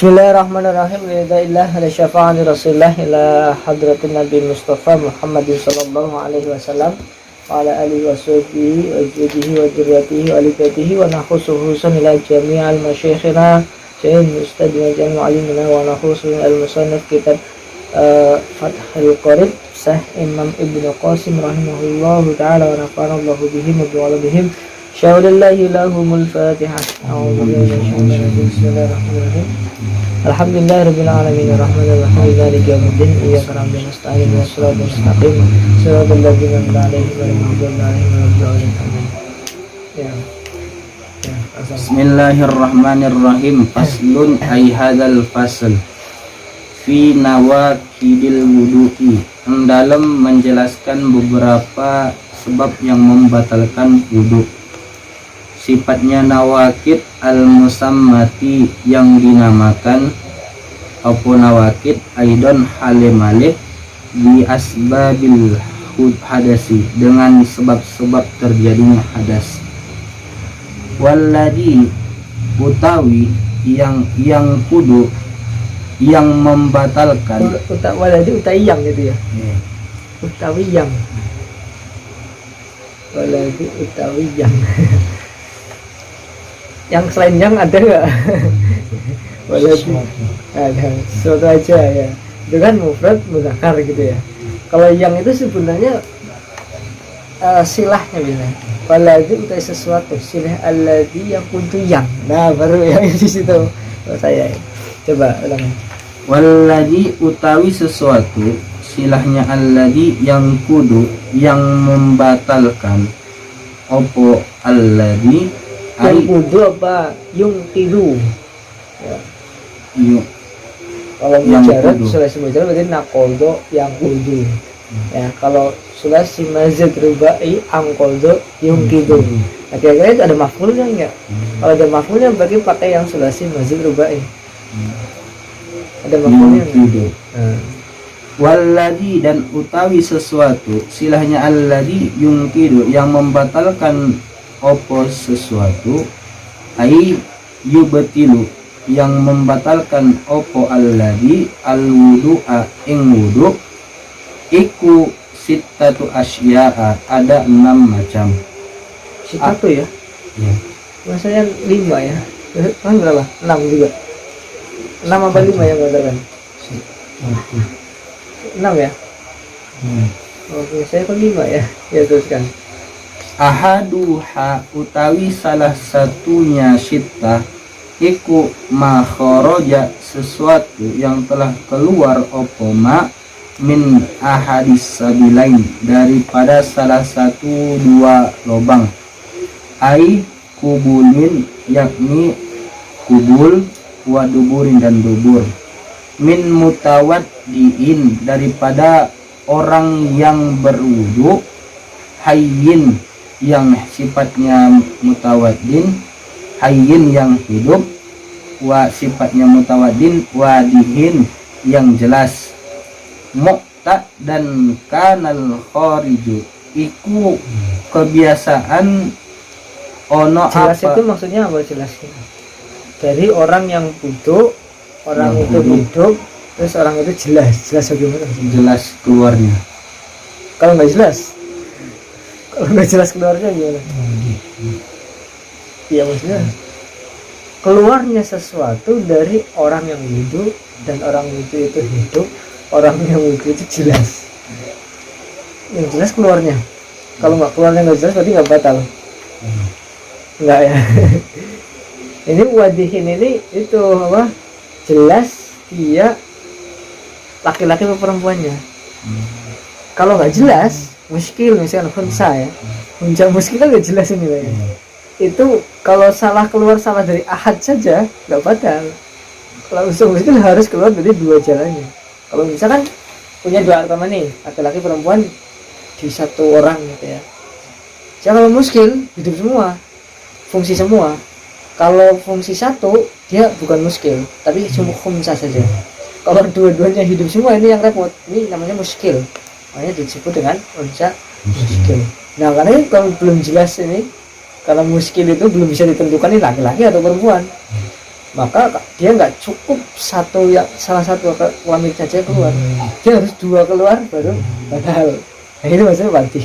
Bismillahirrahmanirrahim. Alhamdulillah ala syafa'ani Rasulullah ila hadratin Nabi Mustafa Muhammadin sallallahu alaihi wasallam wa ala alihi wa sahbihi wa judihi wa dzurriyyatihi wa alibatihi wa nakhusuhusan ila jami'al masyayikhina sayyid mustadina jami'al alimina wa nakhusuhusan al-musannaf kitab Fathul Qorib Sah Imam Ibn Qasim rahimahullahu ta'ala wa nafa'anallahu bihim wa bi'alabihim syaulillahi lahumul fatihah. Bismillahirrahmanirrahim. Alhamdulillah rabbil alamin arrahmanir rahim maliki yaumiddin iyyaka na'budu wa nasta'in ihdinas siratal mustaqim siratal ladzina an'amta 'alaihim ghairil maghdubi 'alaihim waladdallin. Bismillahirrahmanirrahim. Faslun ay hadzal fasl fi nawaqidil wudu'i, dalam menjelaskan beberapa sebab yang membatalkan wudu. Sifatnya nawakid al-musammati, yang dinamakan apa nawakid aidon halimalik bi asbabil hadasi, dengan sebab-sebab terjadinya hadas. Walladhi utawi yang kudu yang membatalkan Waladi utayang gitu ya. Utawi yang waladi utawi yang yang selain yang ada nggak? Waladi ada sesuatu aja ya, dengan mufrad mudzakkar gitu ya. Kalau yang itu sebenarnya silahnya bisa waladi utai sesuatu, silah alladhi yang kudu yang, nah baru yang di situ. Saya coba ulangi. Walladhi utawi sesuatu, silahnya alladhi yang kudu yang membatalkan. Opo alladhi Yang kudu apa? Yung tidu ya. Kalau mujarad sulasi mujarad berarti nakoldo yang kudu ya. Kalau sulasi mazid rubai angkoldo yung tidu. Nah, kira-kira itu ada maf'ulnya enggak? Kalau ada maf'ulnya bagi pakai yang sulasi mazid rubai. Ada maf'ulnya enggak? Walladhi dan utawi sesuatu, silahnya alladhi yungkidu yang membatalkan opo sesuatu, ai yubtilu yang membatalkan opo alladhi alwudu'a ing wudu, iku sittatu asya'a, ada 6 macam. Sittatu ya? Ya. Maksudnya 5 ya? Kan berapa? 6 juga? 6 apa 5 yang membatalkan? 6 ya? Oke, saya kok 5 ya? Ya teruskan. Ahaduha utawi salah satunya sittah, iku makhoroja sesuatu yang telah keluar opoma min ahadis sabilain, daripada salah satu dua lobang. Ai kubulin, yakni kubul, wa duburin dan dubur. Min mutawaddiin, daripada orang yang berwudu. Hayyin, yang sifatnya mutawaddin, hayyin yang hidup, wa sifatnya mutawaddin, wadihin yang jelas. Muqta dan kanal khariju, iku kebiasaan ono Jelas apa? itu maksudnya apa jelasnya? Dari orang yang butuh, orang Yang itu hidup, terus orang itu jelas bagaimana? Jelas keluarnya. Kalau nggak jelas keluarnya gimana? Iya maksudnya keluarnya sesuatu dari orang yang hidup, dan orang itu hidup, orang yang hidup itu jelas. Yang jelas keluarnya. Kalau nggak keluarnya nggak jelas berarti nggak batal. Nggak ya. Ini wadihin ini itu apa? Jelas dia laki-laki atau perempuannya. Kalau nggak jelas, muskil misalnya khunsa ya, khunsa muskil kan nggak jelas ini ya. Itu kalau salah keluar salah dari ahad saja nggak batal. Kalau usul muskil harus keluar dari dua jalannya. Kalau misalkan punya dua agama nih, laki-laki perempuan di satu orang gitu ya. Jadi kalau muskil hidup semua, fungsi semua. Kalau fungsi satu dia bukan muskil, tapi cuma khunsa saja. Kalau dua-duanya hidup semua, ini yang repot. Ini namanya muskil. Makanya disebut dengan unsa muskil. Nah, karena kalau belum jelas ini, karena muskil itu belum bisa ditentukan ini laki-laki atau perempuan. maka dia nggak cukup salah satu kelamin saja keluar, dia harus dua keluar baru padahal. Nah itu maksudnya wadi.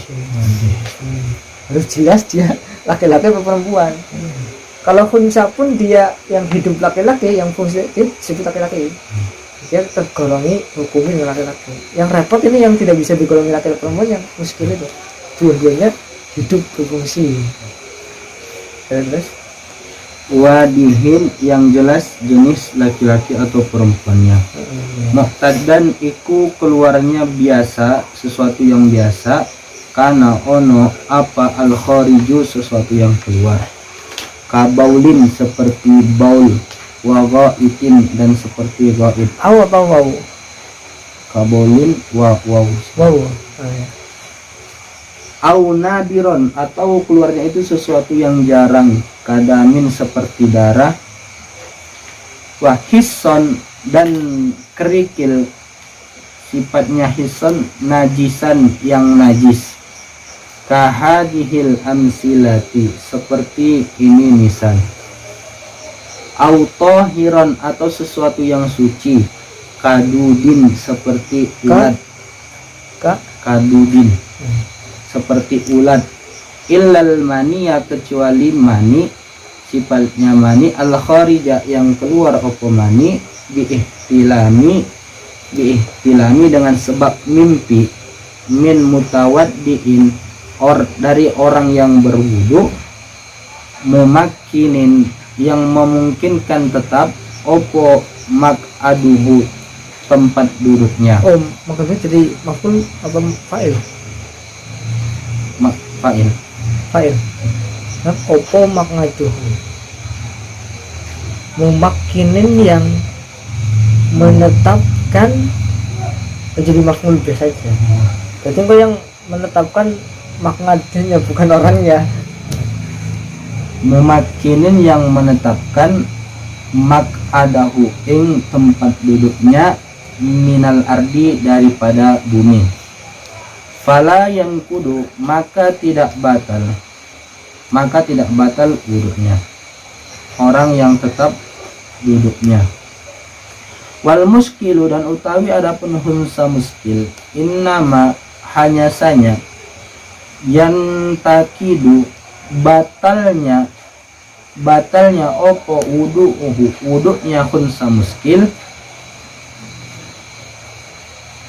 Harus jelas dia laki-laki atau perempuan. Kalau khunsa pun dia yang hidup laki-laki, yang fungsi dia disebut laki-laki, dia tergolongi hukumi dengan laki-laki. Yang repot ini yang tidak bisa digolongi laki-laki perempuan, yang muskil itu dua-duanya hidup berfungsi. Terus wadihin yang jelas jenis laki-laki atau perempuannya. Muqtadan iku keluarnya biasa, sesuatu yang biasa, karena ono apa al khariju sesuatu yang keluar. Kabaulin seperti baul, wa ghaitin dan seperti ghaib. apa wow Kabaulin wa wow. Au nadiron atau keluarnya itu sesuatu yang jarang, kadamin seperti darah, wahison dan kerikil, sifatnya hison najisan yang najis, kahadihil amsilati seperti ini misal. Au tohiron atau sesuatu yang suci, kadudin seperti ulat, kadudin seperti ulat, illal mania kecuali mani, sifatnya mani al kharija yang keluar opo mani, biihtilami dengan sebab mimpi, min mutawaddiin dari orang yang berwudu, mumakkinin yang memungkinkan tetap, opo makaduhu tempat duduknya. Oh maksudnya jadi maful apa fa'il? Fa'il. Nah, opo maknaduh mumakkinin yang menetapkan, menjadi maf'ul bih saja. Jadi kok yang menetapkan maknaduhnya bukan orangnya. Mumakkinin yang menetapkan makadahu ing tempat duduknya, minal ardi daripada bumi. Fala yang kudu maka tidak batal duduknya, orang yang tetap duduknya. Wal muskilu dan utawi adapun hunsa muskil, innama hanya saja yang takidu batalnya opo wudunya hunsa muskil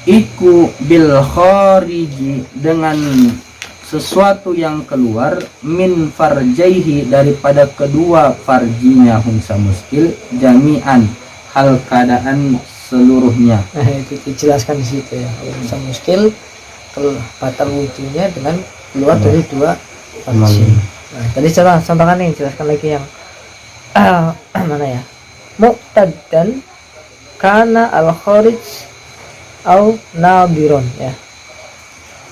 iku bil khariji dengan sesuatu yang keluar, min farjaihi daripada kedua farjinya hunsa muskil, jami'an hal keadaan seluruhnya. Nah itu dijelaskan di situ ya, hunsa muskil batal wudunya dengan keluar dari dua farji. Nah tadi contohkan nih, jelaskan lagi yang mana ya, muqtaddan kana al kharij au nadiron ya.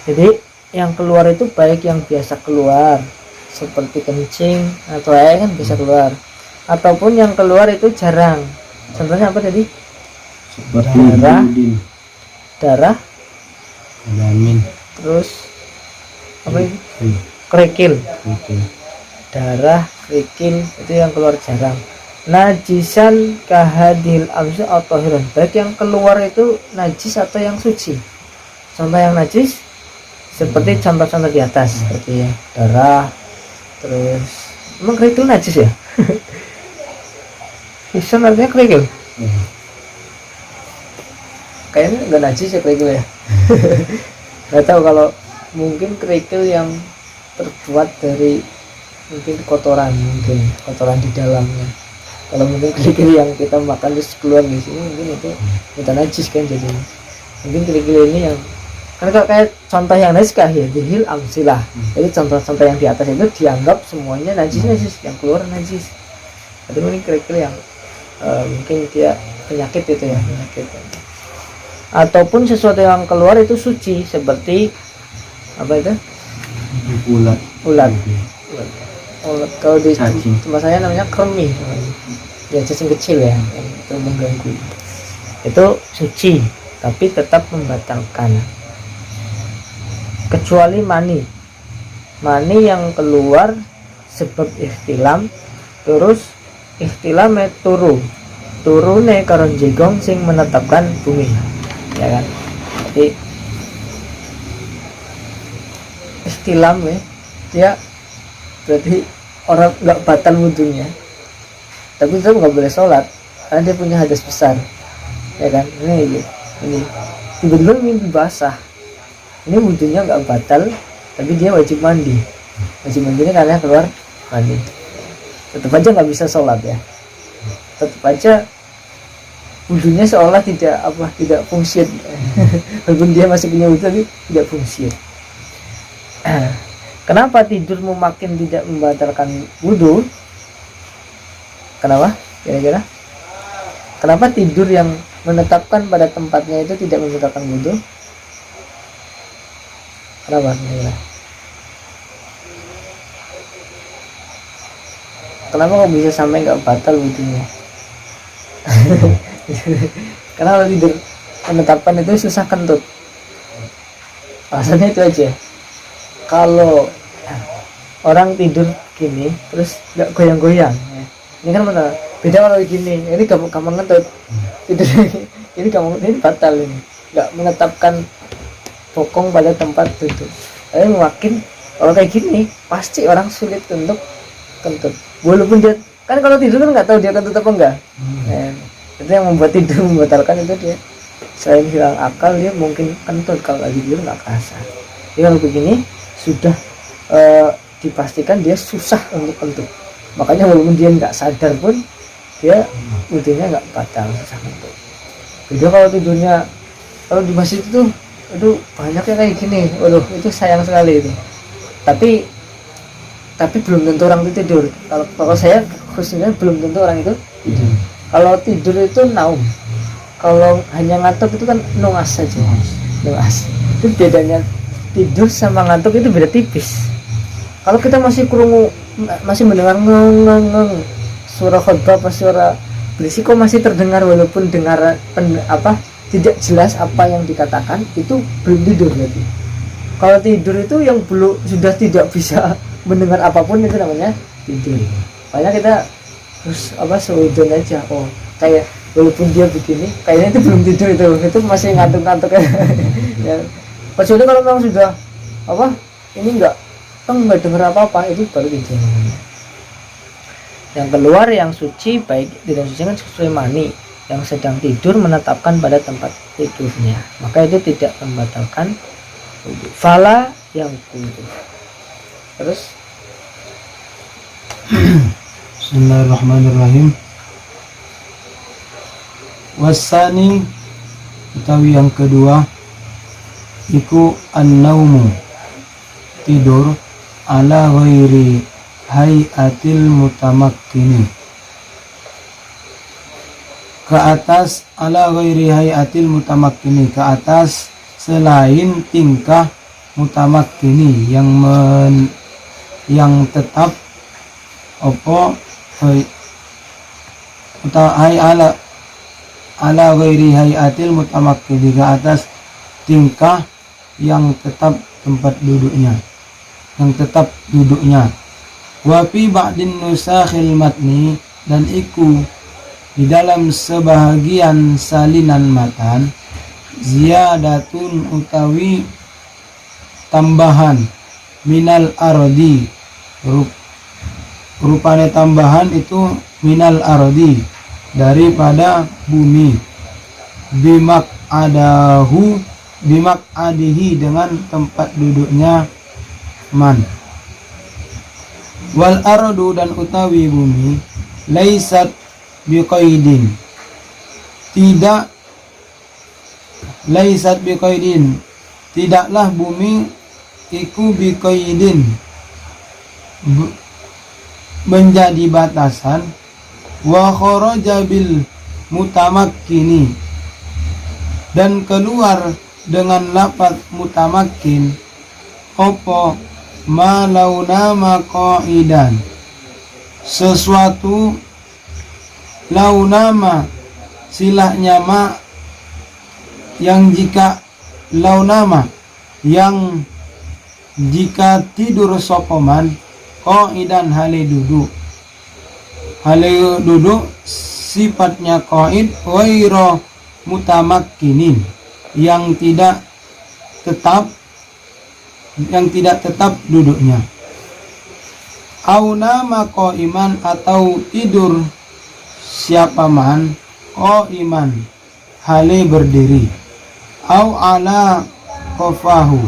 Jadi yang keluar itu baik yang biasa keluar seperti kencing atau air kan bisa keluar, ataupun yang keluar itu jarang. Contohnya apa tadi? Seperti darah, damin, terus apa ini? Kerikil. Darah, kerikil itu yang keluar jarang. Najisan kahadil amsi atau hiron, baik yang keluar itu najis atau yang suci. Contoh yang najis seperti contoh-contoh di atas, seperti ya, darah, terus emang kerikil najis ya? Hison artinya kerikil. Kayaknya enggak najis ya kerikil ya. Nggak tahu, kalau mungkin kerikil yang terbuat dari mungkin kotoran di dalamnya. Kalau mungkin kerikil yang kita makan terus keluar di sini mungkin itu bukan najis kan, jadi mungkin kerikil ini yang kan kayak contoh yang najis kahadil amsilah. Jadi contoh-contoh yang di atas itu dianggap semuanya najis, yang keluar najis. Tapi mungkin kerikil yang mungkin dia penyakit itu ya, penyakit. Ataupun sesuatu yang keluar itu suci seperti apa itu? Ulat. Kalau di tempat saya namanya kremi, ya cacing kecil ya, yang itu mengganggu. Itu suci tapi tetap membatalkan, kecuali mani yang keluar sebab ihtilam, terus ihtilame turune karon jegong sing menetapkan bumi, ya kan. Jadi ihtilame dia berarti orang nggak batal wudhunya, tapi tetap nggak boleh sholat karena dia punya hadas besar, ya kan. Ini tiba-tiba mimpi basah, ini wudhunya nggak batal tapi dia wajib mandi ini karena keluar mandi, tetap aja nggak bisa sholat ya, tetap aja wudhunya seolah tidak fungsi walaupun dia masih punya wudhu tapi tidak fungsi. Kenapa tidurmu makin tidak membatalkan wudhu? Kenapa? Kira-kira? Kenapa tidur yang menetapkan pada tempatnya itu tidak membatalkan wudhu? Kenapa? Kira-kira? Kenapa kok bisa sampai nggak batal wudhunya? Karena tidur menetapkan itu susah kentut. Alasannya itu aja. Kalau orang tidur gini terus nggak goyang-goyang ya. Ini kan benar beda kalau gini, ini gampang ngentut tidur ini ini batal, ini nggak menetapkan bokong pada tempat duduk. Tapi makin kalau kayak gini pasti orang sulit untuk kentut, walaupun dia kan kalau tidur kan nggak tahu dia kentut apa enggak. Itu yang membuat tidur membatalkan, itu dia selain hilang akal dia mungkin kentut kalau lagi tidur nggak kerasa. Jadi kalau begini sudah dipastikan dia susah untuk kentut, makanya walaupun dia nggak sadar pun dia wudhunya nggak batal, susah kentut. Beda kalau tidurnya, kalau di masjid itu banyak yang kayak gini, waduh itu sayang sekali itu. Tapi belum tentu orang itu tidur. Kalau saya khususnya belum tentu orang itu tidur. Kalau tidur itu naum, kalau hanya ngantuk itu kan nuas saja, nuas. Itu bedanya tidur sama ngantuk itu beda tipis. Kalau kita masih mendengar ngeng suara khotbah apa suara berisiko masih terdengar, walaupun tidak jelas apa yang dikatakan, itu belum tidur berarti. Kalau tidur itu yang belum sudah tidak bisa mendengar apapun, itu namanya tidur. Makanya kita terus seudon aja, kayak walaupun dia begini kayaknya itu belum tidur, itu masih ngantuk-ngantuk ya. Kecuali kalau memang sudah ini nggak dengar apa-apa, itu baru tidur. Yang keluar yang suci baik tidak suci kan sesuai mani, yang sedang tidur menetapkan pada tempat tidurnya, maka itu tidak membatalkan wudhu. Fala yang wudhu. Terus Bismillahirrahmanirrahim. Wasani utawi yang kedua iku an-naumu, tidur ala ghairi hayatil mutamakkini, ke atas ala ghairi hayatil mutamakkini, ke atas selain tingkah mutamakkini yang tetap ala ghairi hayatil mutamakkini, ke atas tingkah yang tetap tempat duduknya, yang tetap duduknya. Wa fi ba'din nusakhil matni, dan iku di dalam sebahagian salinan matan, ziyadatun utawi tambahan, minal ardi, rupanya tambahan itu minal ardi, daripada bumi, bimak adihi, dengan tempat duduknya man. Wal ardu, dan utawi bumi, laisat biqaidin, tidaklah bumi iku biqaidin, menjadi batasan, wa kharaja bil mutamakkini, dan keluar dengan lafaz mutamakkin opo ma launama qaidan, sesuatu launama silahnya ma, yang jika launama yang jika tidur sopoman qaidan hale duduk, hale duduk sifatnya qaid ghairu mutamakkinin, yang tidak tetap duduknya. Au nama qaiman, atau tidur siapa man qaiman hale berdiri. Au ala qafahu,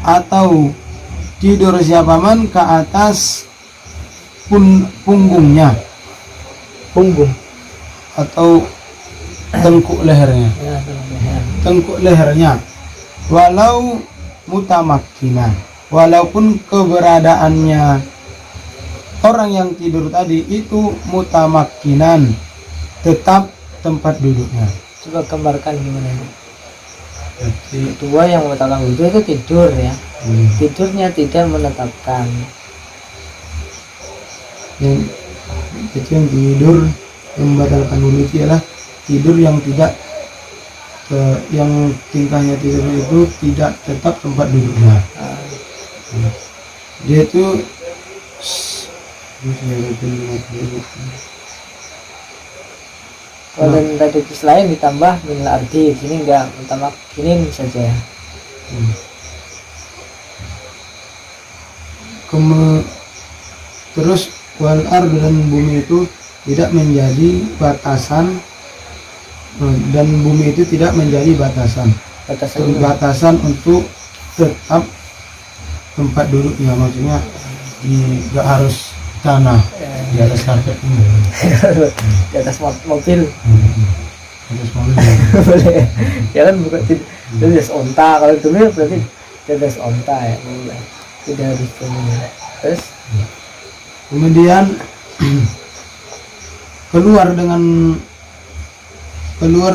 atau tidur siapa man ke atas punggungnya, Punggung. atau tengkuk lehernya, Ya, leher. tengkuk lehernya. Walau mutamakkinan, walaupun keberadaannya orang yang tidur tadi itu mutamakkinan, tetap tempat duduknya. Coba gambarkan gimana ini. Jadi, Dua yang membatalkan wudhu itu tidur ya. Tidurnya tidak menetapkan. yang itu yang tidur yang membatalkan wudhu itu adalah tidur yang tidak yang tingkahnya tidur itu tidak tetap tempat duduknya. Dia itu Kalau dan tadi lain ditambah minal ardi, sini enggak mutamakkinin saja. Terus wal ard, dan bumi itu tidak menjadi batasan, dan bumi itu tidak menjadi batasan Batasan untuk tetap tempat duduknya, maksudnya nggak harus tanah di atas karpet ini. di atas mobil Di atas mobil. boleh. Ya kan bukan di atas onta. Kalau dulu ya berarti di atas onta ya. Boleh. Tidak harus ini. Terus Kemudian keluar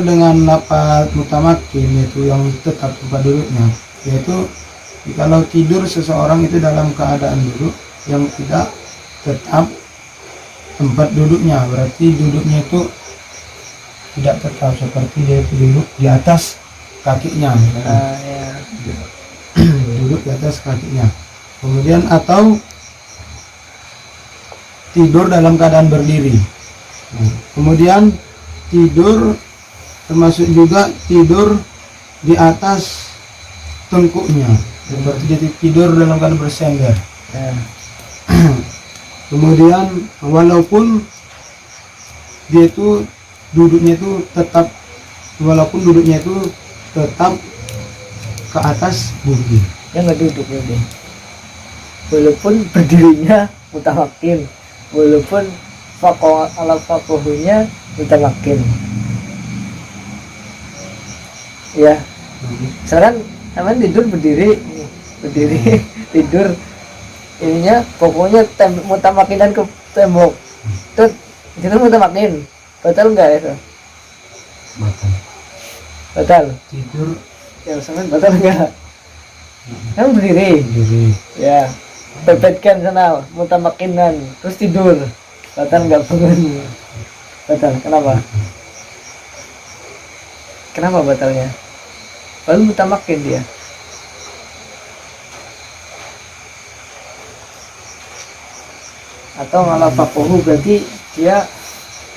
dengan lapat mutamakkin, yaitu yang tetap tempat duduknya, yaitu kalau tidur seseorang itu dalam keadaan duduk yang tidak tetap tempat duduknya, berarti duduknya itu tidak tetap, seperti dia itu duduk di atas kakinya, ya. duduk di atas kakinya. Kemudian atau tidur dalam keadaan berdiri. Kemudian tidur termasuk juga tidur di atas tengkuknya, seperti dia tidur dalam keadaan bersender. Ya. Kemudian walaupun dia itu duduknya itu tetap ke atas bumi. Ya nggak duduk berarti. Walaupun berdirinya mutamakkin, walaupun fakohunya mutamakkin. Ya, misalkan teman tidur berdiri tidur, ininya pokoknya mutamakinan ke tembok, tuh itu mutamakin, batal nggak itu? Batal. Tidur Ya misalkan batal nggak? Kan berdiri, ya, pepetkan sana mutamakinan, terus tidur, batal nggak bangun? Batal. Kenapa batalnya? Lalu mutamakin dia. Atau malah fakohu, berarti dia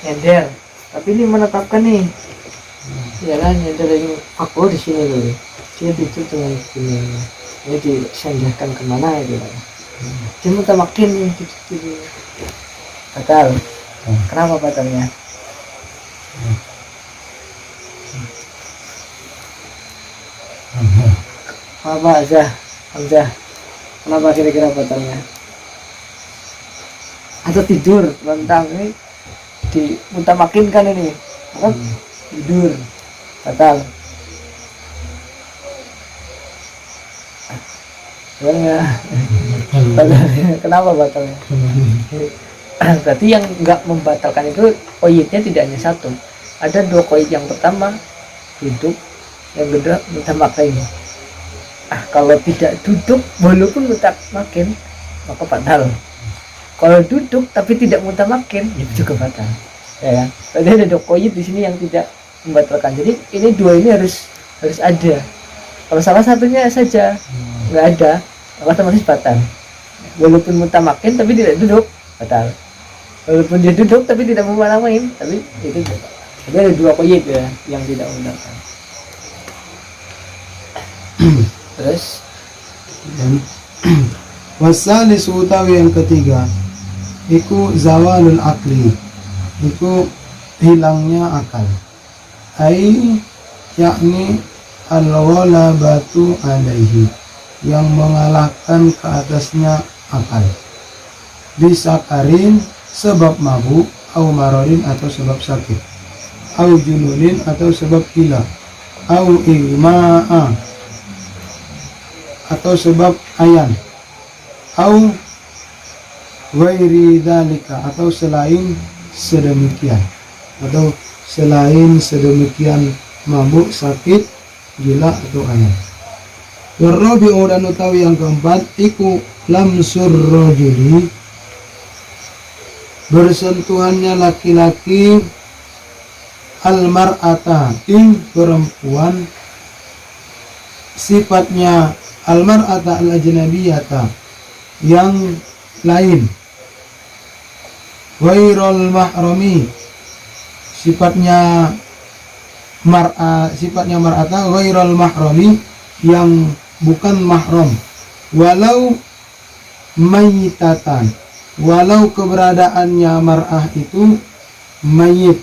nyender. Tapi ini menetapkan nih. Ya kan, nyender ini fakohu di sini dulu. Dia tidur dengan ini. Ini disandarkan kemana itu? Dia mutamakin nih. Batal. Kenapa batalnya? Apa aja, Hamzah? Kenapa kira-kira batalnya? Atau tidur tentang ini dimutamakinkan ini, apa? Tidur batal. Batalnya. Kenapa batalnya? Berarti yang nggak membatalkan itu koidnya tidak hanya satu, ada dua koid. Yang pertama duduk, yang kedua mutamakin. Kalau tidak duduk walaupun mutamakin maka batal. Kalau duduk tapi tidak mutamakin itu juga batal, ya kan? Jadi ada dua koid di sini yang tidak membatalkan. Jadi ini dua ini harus ada. Kalau salah satunya saja nggak ada, maka otomatis batal. Walaupun mutamakin tapi tidak duduk, batal. Walaupun dia duduk tapi tidak memarahin, tapi itu tapi ada dua qayyid ya yang tidak mengundangkan. Terus Dan wasalis utawi yang ketiga iku zawalul akli, iku hilangnya akal. Ai yakni al-ghalabatu alaihi, yang mengalahkan ke atasnya akal. Bisakarin sebab mabuk, au marodin atau sebab sakit, au jununin atau sebab gila, au igma'a atau sebab ayan, au ghairi dzalika atau selain sedemikian, atau selain sedemikian mabuk, sakit, gila atau ayan. Warabi'u dan utawi yang keempat iku lamsur rajuli, bersentuhannya laki-laki almar'ata ing perempuan, sifatnya almar'ata al-ajnabiyata yang lain, ghairul mahrami, sifatnya mar'ata ghairul mahrami, yang bukan mahram, walau mayitatan, walau keberadaannya mar'ah itu mayit.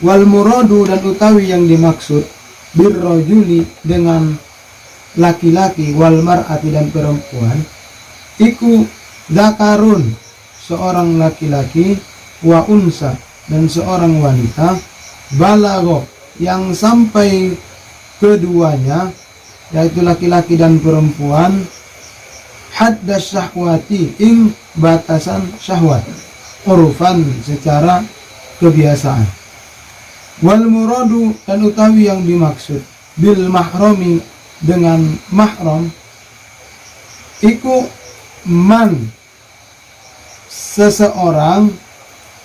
Wal muradu dan utawi yang dimaksud birrajuli dengan laki-laki, wal mar'ati dan perempuan, iku dakarun seorang laki-laki, wa unsa dan seorang wanita, balago yang sampai keduanya yaitu laki-laki dan perempuan, haddas syahwati ing batasan syahwat, urufan secara kebiasaan. Wal muradu dan utawi yang dimaksud bil mahrami dengan mahram, iku man seseorang,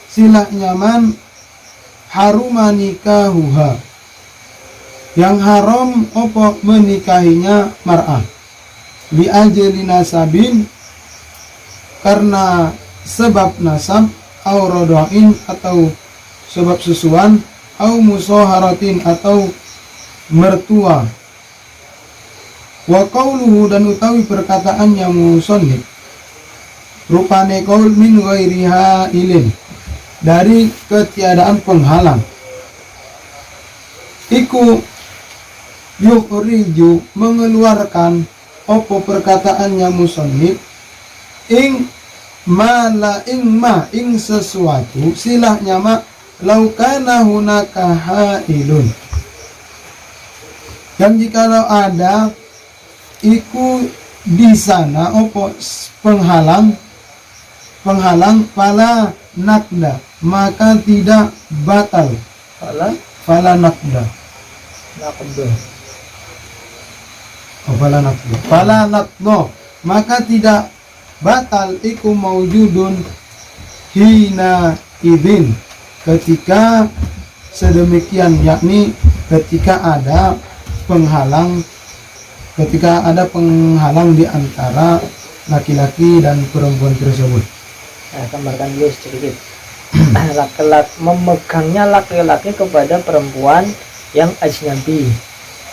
silah nyaman, haruma nikahuha, yang haram opo menikahinya mar'ah, bi ajli nasabin karena sebab nasab, au rodoin atau sebab susuan, au musoharatin atau mertua. Wa qauluhu dan utawi perkataannya musannif, rupane qaul min ghairiha ilin, dari ketiadaan penghalang, iku yukhriju mengeluarkan opo perkataannya musannif ing mala ing sesuatu, silahnya ma laukana hunaka hailun, dan jikalau ada iku di sana opo penghalang fala nakda maka tidak batal, fala nakda fala nakdo maka tidak batal iku maujudun hina idin, ketika sedemikian, yakni ketika ada penghalang di antara laki-laki dan perempuan tersebut. Nah, gambarkan dulu sedikit. Memegangnya laki-laki kepada perempuan yang ajnabi.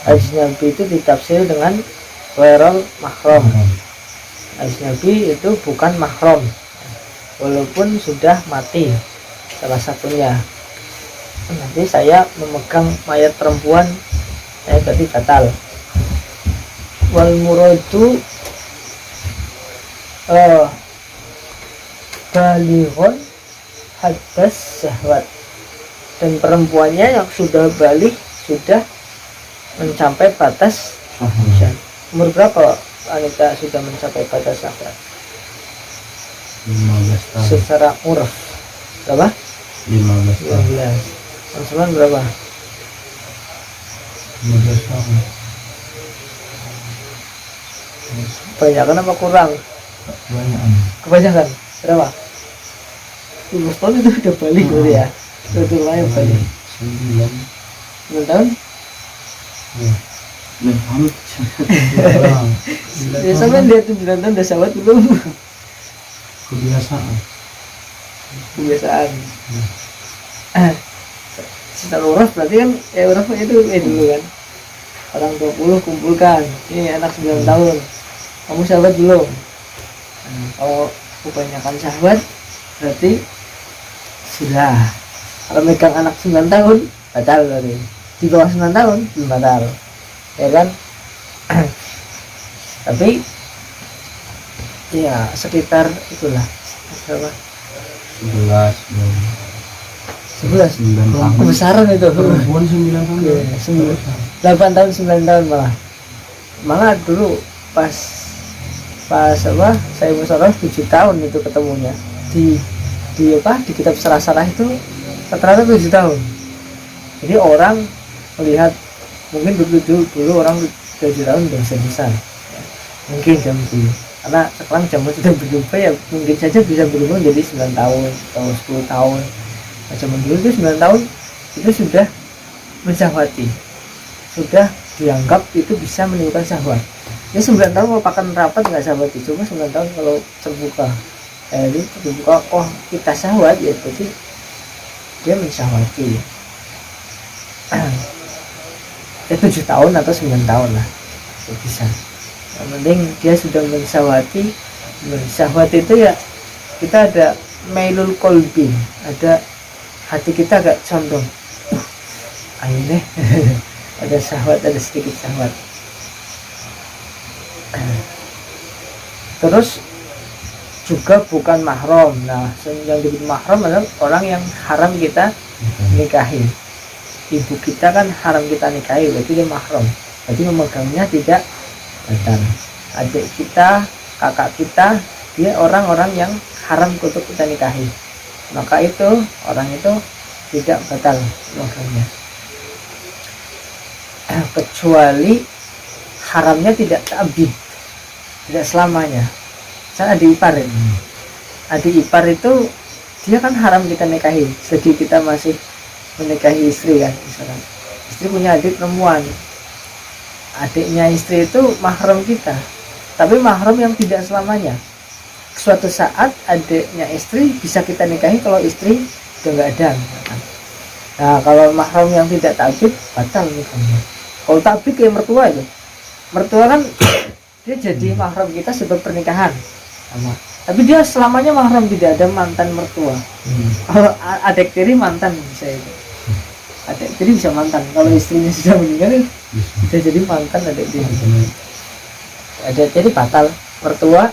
Ajnabi itu ditafsir dengan ghairul mahram. Ajnabi itu bukan mahram, walaupun sudah mati salah satunya. Nanti saya memegang mayat perempuan, saya berarti batal. Wal muradu balighun haddas syahwat, dan perempuannya yang sudah balik, sudah mencapai batas syahwat. Umur berapa wanita sudah mencapai batas syahwat? 15 tahun. Secara uruf berapa? 15 tahun. 15. Teman-teman berapa? 15 tahun. Kebanyakan apa kurang? Kebanyakan. Berapa? 15 tahun itu udah balik gitu ya. Itu lumayan balik. 9 tahun? Ya sampai dia tuh 9 tahun udah syahwat belum? Kebiasaan. kebiasaan. Setelah uruf berarti kan uruf itu dulu kan orang 20 kumpulkan, ini anak 9 tahun, kamu sahabat belum? Kalau kebanyakan sahabat berarti sudah. Kalau megang anak 9 tahun batal berarti, di bawah 9 tahun belum batal, ya kan? Tapi ya sekitar itulah berapa? 11 kebesaran itu. Perempuan 9 tahun. 8 tahun 9 tahun malah dulu pas apa saya musyawarah 7 tahun itu ketemunya di kitab Sarah itu rata-rata 7 tahun. Jadi orang melihat mungkin dulu orang 7 tahun udah besar ya. Mungkin jam dulu karena sekarang zaman sudah berubah ya, mungkin saja bisa berubah jadi 9 tahun atau 10 tahun. Zaman dulu itu 9 tahun itu sudah mensyahwati, sudah dianggap itu bisa menimbulkan syahwat. Ya 9 tahun kalau pakan rapat nggak syahwati, cuma 9 tahun kalau terbuka, jadi terbuka kita syahwat ya berarti dia mensyahwati. Ya 7 tahun atau 9 tahun lah itu bisa. Yang penting dia sudah mensyahwati. Mensyahwati itu ya kita ada mailul kolbi, ada hati kita agak condong, ayo deh. Ada syahwat, ada sedikit syahwat. Terus juga bukan mahram. Nah, yang disebut mahram adalah orang yang haram kita nikahi. Ibu kita kan haram kita nikahi, berarti dia mahram, berarti memegangnya tidak batal. Adik kita, kakak kita, dia orang-orang yang haram untuk kita nikahi, maka itu orang itu tidak batal memegangnya, kecuali haramnya tidak ta'bid, tidak selamanya. Misalnya adik ipar itu dia kan haram kita nikahi selagi kita masih menikahi istri kan. Misalkan istri punya adik perempuan, adiknya istri itu mahram kita, tapi mahram yang tidak selamanya. Suatu saat adiknya istri bisa kita nikahi kalau istri udah nggak ada misalkan. Nah, kalau mahram yang tidak ta'bid batal nikahnya. Kalau ta'bid kayak mertua itu, mertua kan dia jadi mahram kita sebab pernikahan sama, tapi dia selamanya mahram, tidak ada mantan mertua. Kalau adik tiri mantan bisa itu, adik tiri bisa mantan kalau istrinya sudah meninggal bisa jadi mantan adik tiri. Adik tiri batal, mertua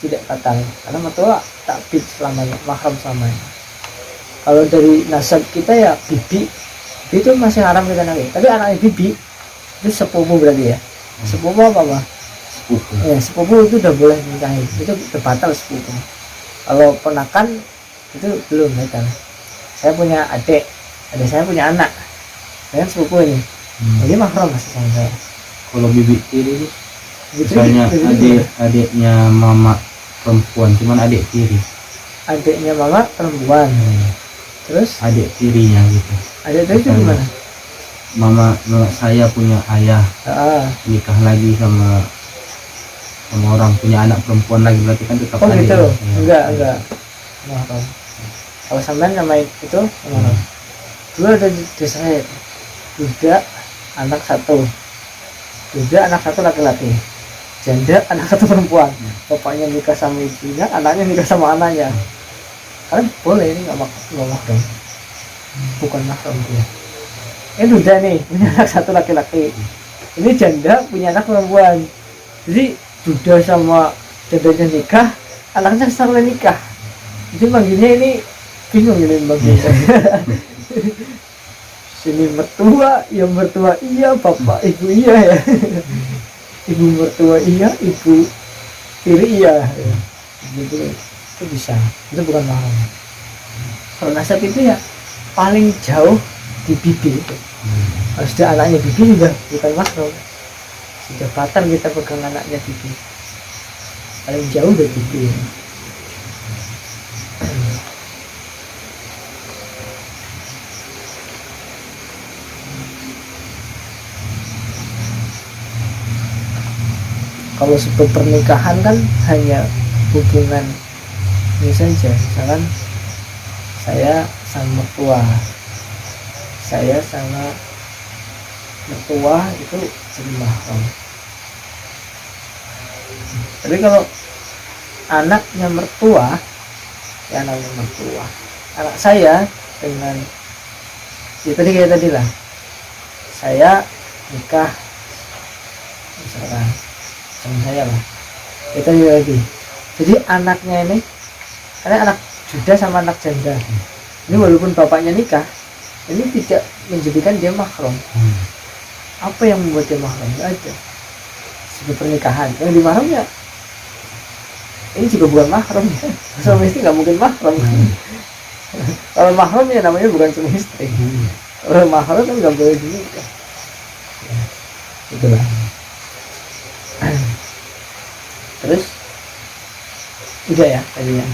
tidak batal karena mertua ta'bid selamanya, mahram selamanya. Kalau dari nasab kita ya bibi itu masih haram kita nikahi, tapi anaknya bibi itu sepupu berarti ya. Sepupu apa? Ya, sepupu itu udah boleh nikahi, itu udah batal sepupu. Kalau ponakan itu belum batal. Saya punya adik saya punya anak, saya kan sepupu ini, jadi mahram masih sama saya. Kalau bibi tiri itu misalnya adiknya mama perempuan, cuman adik tiri, adiknya mama perempuan, terus adik tirinya gitu. Adik tiri itu gimana? Mama saya punya ayah nikah lagi sama orang punya anak perempuan lagi, berarti kan tetap adik. Gitu ya. enggak mahram. Kalau sampean nama itu mahram. Dulu ada di desa saya duda anak satu laki-laki, janda anak satu perempuan. Bapaknya nikah sama ibunya, anaknya nikah sama anaknya. Kalian boleh, ini nggak mahram, bukan mahram dia. Ini duda nih punya anak satu laki-laki, ini janda punya anak perempuan. Jadi duda sama jandanya nikah, anaknya setelah nikah. Jadi manggilnya ini bingung ini manggilnya. Sini mertua iya, bapak ibu iya ya. Ibu mertua iya, ibu tiri iya ya. Gitu, itu bisa, itu bukan mahram. Kalau nasab itu ya paling jauh di bibi itu. Kalau sudah anaknya bibi juga bukan mahram, sudah batal kita pegang anaknya bibi, paling jauh dari bibi. Kalau sebelum pernikahan kan hanya hubungan ini saja, misalkan saya sama mertua, saya sama mertua itu jadi mahram. Tapi kalau anaknya mertua, ya anaknya mertua, anak saya dengan ya tadi kayak tadi lah, saya nikah misalkan sama saya lah, itu juga tadi. Jadi anaknya ini, karena anak juda sama anak janda, ini walaupun bapaknya nikah, ini tidak menjadikan dia mahram. Apa yang membuat dia mahram? Nggak ada. Seperti pernikahan yang di mahram ya, ini juga bukan mahram ya. Suami istri nggak mungkin mahram. Kalau mahram ya namanya bukan suami istri. Kalau mahram kan nggak boleh dinikah. Ya, itulah. Terus udah ya tadinya.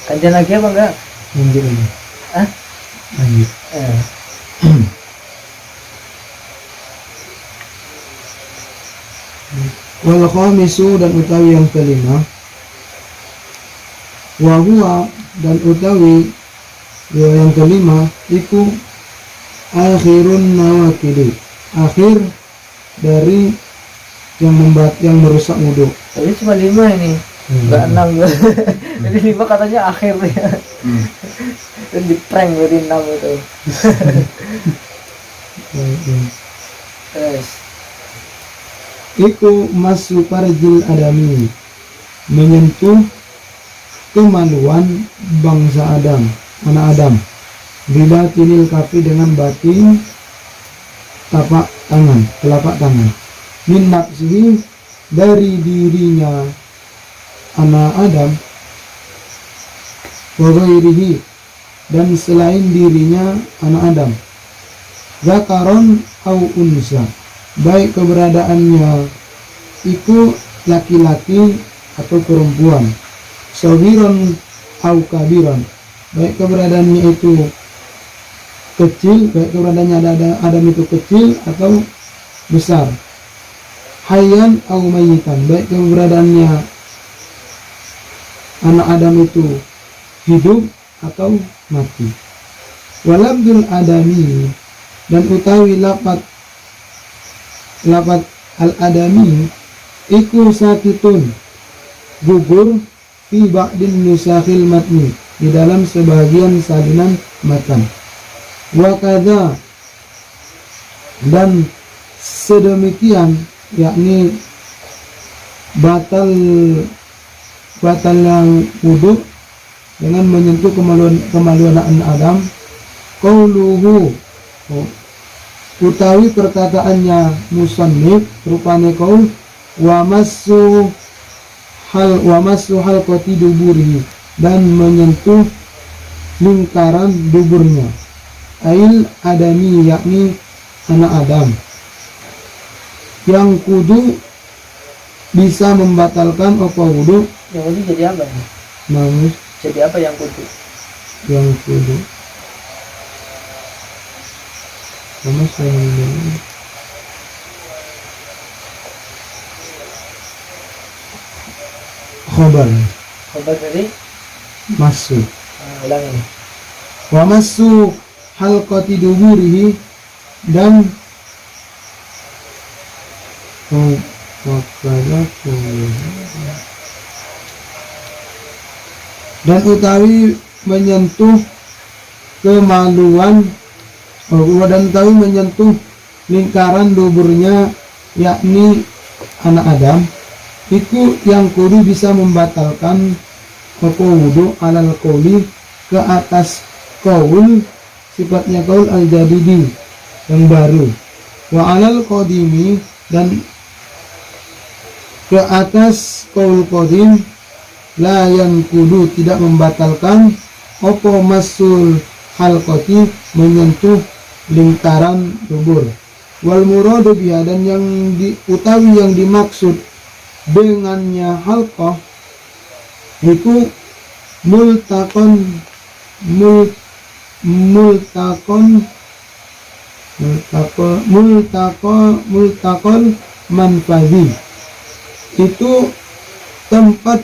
Kajian lagi apa enggak? lanjut ini. Hah? Lanjut. Wal khamisu, dan utawi yang kelima, wa huwa, dan utawi yang kelima iku akhirun nawakidi, akhir dari yang merusak wudu. Tapi cuma 5 ini, enggak 6. Jadi 5 katanya akhir ya. Dan di prank berarti 6 itu. Terus Iku masu parjil adami, menyentuh kemaluan bangsa Adam, anak Adam, bila tinil kafi, dengan batin telapak tangan, min nafsihi, dari dirinya anak Adam, wa ghairihi, dan selain dirinya anak Adam, zakaron au unsa, baik keberadaannya itu laki-laki atau perempuan, sawiron au kabiron, baik keberadaannya itu kecil, baik keberadaannya Adam itu kecil atau besar, hayyan au mayitan, baik keberadaannya anak Adam itu hidup atau mati. Walabdul adami, dan utawi lapat al-adami iku sakitun, gugur, fi ba'din nusakhil matni, di dalam sebagian salinan matan. Wa kadza, dan sedemikian, yakni batal yang wudu dengan menyentuh kemaluan anak Adam, qauluhu, utawi perkataannya musannif, rupane qaul, wa massu halqati duburihi, dan menyentuh lingkaran duburnya, ail adami, yakni anak Adam, yang kudu bisa membatalkan apa wudu. yang kudu jadi apa nih? Namun Jadi apa yang kudu? yang kudu sama saya ini khobar Khobar dari masuk, ulangi nih. wa masuk halqati duburihi, dan dan utawi menyentuh kemaluan, dan utawi menyentuh lingkaran duburnya, yakni anak Adam, itu yang kudu bisa membatalkan apa wudu, alal qauli, ke atas qaul, sifatnya qaul al-jadidi, yang baru, wa alal qadimi, dan ke atas qaul qadim, la yang kudu, tidak membatalkan opo masul halqati, menyentuh lingkaran dubur, wal muradu biha, dan yang utawi yang dimaksud dengannya halqah itu multakon manfazi, itu tempat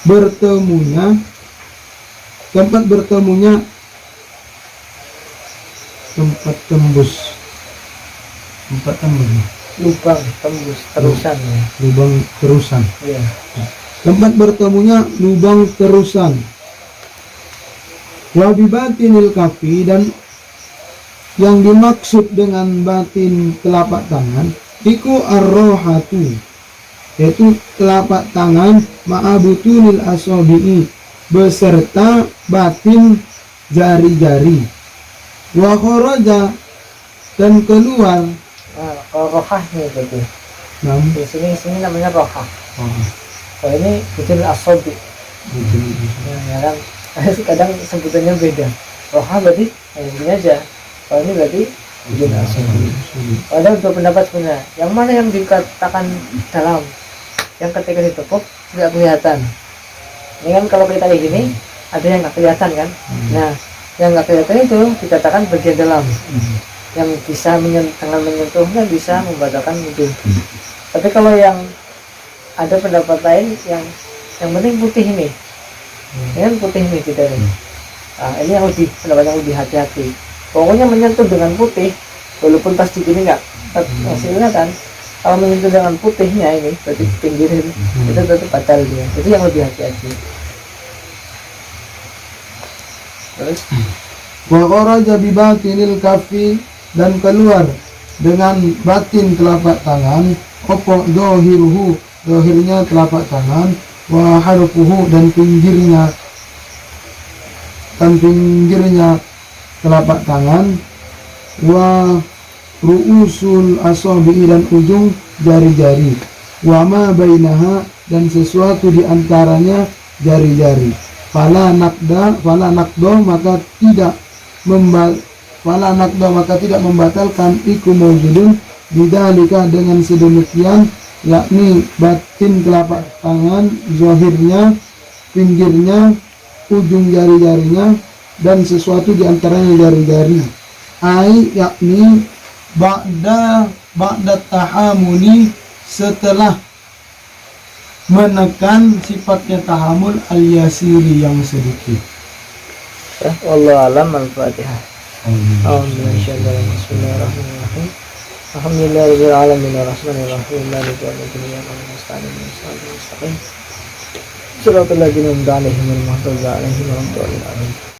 bertemunya tempat tembus lubang tembus terusan ya. lubang terusan. Iya. Tempat bertemunya lubang terusan. Wa bibatinil kafi, dan yang dimaksud dengan batin telapak tangan iku ar-rohatu, yaitu telapak tangan ma'abutunil asobi'i, beserta batin jari-jari. Wa kharaja, dan keluar. Nah, kalau rohahnya gitu. Nah, Di sini namanya rohah. Kalau ini butul asobi. Nah, ya kan? Kadang sebutannya beda. Rohah berarti ini aja. Kalau ini berarti butul asobi. Ada untuk pendapat sebenarnya. Yang mana yang dikatakan dalam? Yang ketika ditepuk tidak kelihatan. Ini kan kalau kita kayak gini ada yang nggak kelihatan kan? Nah, yang nggak kelihatan itu dikatakan bagian dalam. Yang bisa dengan menyentuhnya bisa membatalkan wudhu. Tapi kalau yang ada pendapat lain yang penting putih ini kan putih ini kita ini. Nah, ini yang lebih pendapat yang lebih hati-hati. Pokoknya menyentuh dengan putih, walaupun pas di sini nggak hasilnya kan. Kalau menyentuh dengan putihnya ini berarti pinggir itu tetap batal dia. Jadi yang lebih hati-hati. Terus wa kharaja bi batinil kafi, dan keluar dengan batin telapak tangan, opo dohirnya telapak tangan, wa harfuhu, dan pinggirnya telapak tangan, wa ru'usul asabi, dan ujung jari-jari, wa ma bainaha, dan sesuatu di antaranya jari-jari. Fala nakdo, maka tidak membatalkan iku mawjudun bidzalika, dengan sedemikian, yakni batin telapak tangan, zahirnya, pinggirnya, ujung jari-jarinya, dan sesuatu di antaranya jari-jari. Yakni ba'da tahamuli, setelah menekan sifatnya tahamul al-yasiri, yang sedikit. ya, wallahu alam. Al-Fatihah. Bismillahirrahmanirrahim. Alhamdulillahirabbil alamin arrahmanirrahim maliki yaumiddin iyyaka nasta'in ihdinas siratal ladzina an'amta 'alaihim ghairil maghdubi 'alaihim waladdallin.